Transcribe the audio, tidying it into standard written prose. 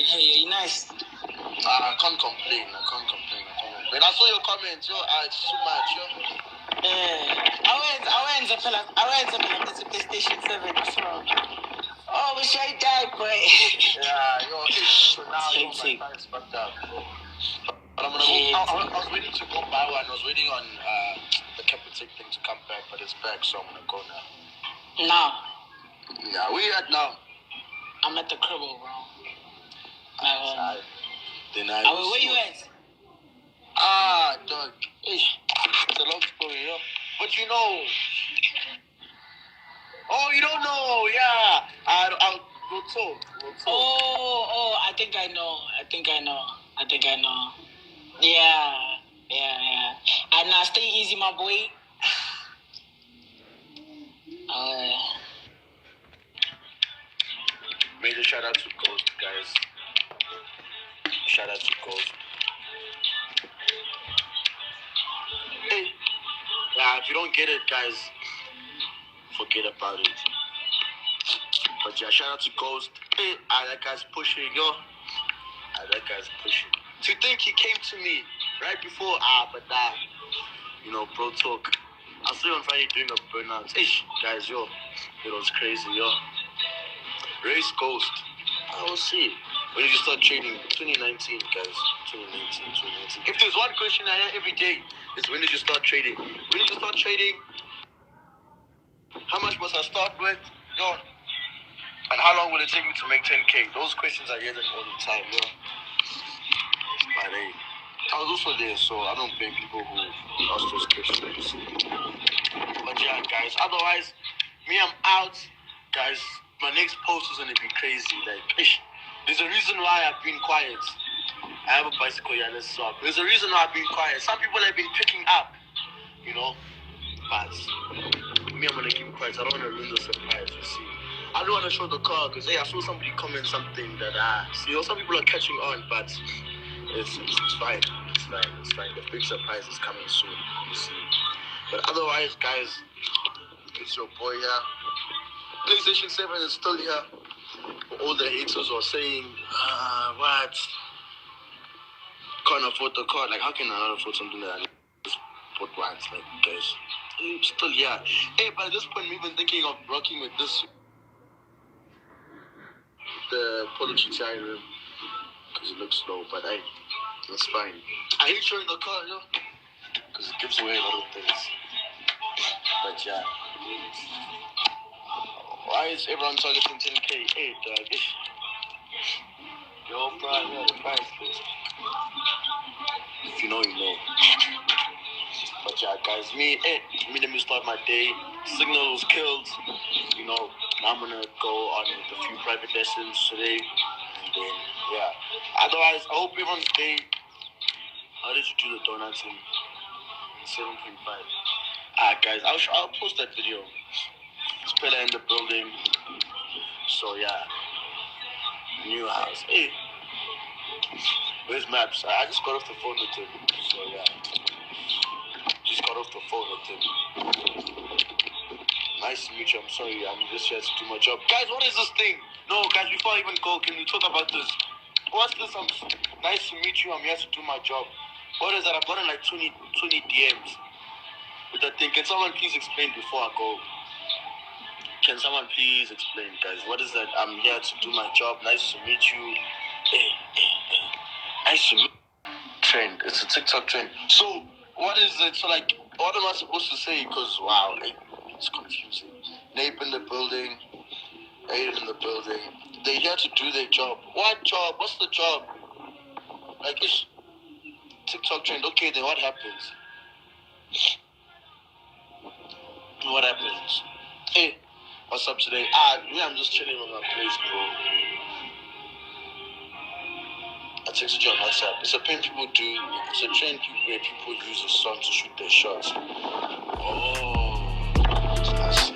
can hear you. You nice? I can't complain. When I saw your comments, it's too much, Awenza the PlayStation 7 from. Oh, we should die, boy. Yeah, so now my time is fucked up, bro. But I'm gonna go. I was waiting to go buy one. I was waiting on the Capital thing to come back, but it's back, so I'm gonna go now. Now? Yeah, where you at now? I'm at the crib, bro. Where you at? Dog. It's a long story, But you know. Oh, you don't know? Yeah. We'll talk. Oh, I think I know. Yeah. And now stay easy, my boy. Major shout out to Ghost, guys. Shout out to Ghost. Hey. Yeah, if you don't get it, guys, forget about it. But yeah, shout out to Ghost. Hey, that guy's pushing, That guy's pushing. To think he came to me right before, bro talk. I saw you on Friday doing a burnout. Ish, guys, it was crazy, Race Ghost. I will see. When did you start trading? 2019, guys. 2019. If there's one question I hear every day, it's when did you start trading? When did you start trading? How much must I start with? And how long will it take me to make 10K? Those questions I hear them all the time, But hey, I was also there, so I don't blame people who ask those questions. But yeah, guys, otherwise, I'm out. Guys, my next post is going to be crazy. There's a reason why I've been quiet. I have a bicycle, let's swap. There's a reason why I've been quiet. Some people have been picking up, but I'm going to keep quiet. I don't want to ruin the surprise, you see. I don't want to show the car because, I saw somebody comment something that, some people are catching on, but it's fine. It's fine. The big surprise is coming soon, you see. But otherwise, guys, it's your boy here. PlayStation 7 is still here. All the haters are saying, what? Can't afford the car. How can I not afford something that I just bought once? Guys, I'm still here. Hey, by this point, I'm even thinking of rocking with this. The Polo GTI rim. Because it looks low, but that's fine. I hate showing the car, because it gives away a lot of things. But yeah. Why is everyone targeting 10K? Hey, dog. Yo, bro, the price list. If you know, you know. But yeah, guys, let me start my day. Signal was killed. Now I'm gonna go on with a few private lessons today. And then, yeah. Otherwise, I hope everyone's day. How did you do the donuts in 7.5? Guys, I'll post that video. It's better in the building. So yeah. New house. Hey. Where's Maps? I just got off the phone with him. So yeah. Just got off the phone with him. Nice to meet you. I'm sorry. I'm just here to do my job. Guys, what is this thing? No, guys, before I even go, can we talk about this? What's this? Nice to meet you. I'm here to do my job. What is that? I've gotten 20 DMs with that thing. Can someone please explain before I go? Can someone please explain, guys? What is that? I'm here to do my job. Nice to meet you. Hey. Nice to meet you. Trend. It's a TikTok trend. So, what is it? So, what am I supposed to say? Because, wow, it's confusing. Nape in the building. Aiden in the building. They're here to do their job. What job? What's the job? It's TikTok trend. Okay, then what happens? What happens? Hey, what's up today? I'm just chilling on my place, bro. I texted you on WhatsApp. It's a thing people do. It's a trend where people use a song to shoot their shots. Oh, I see.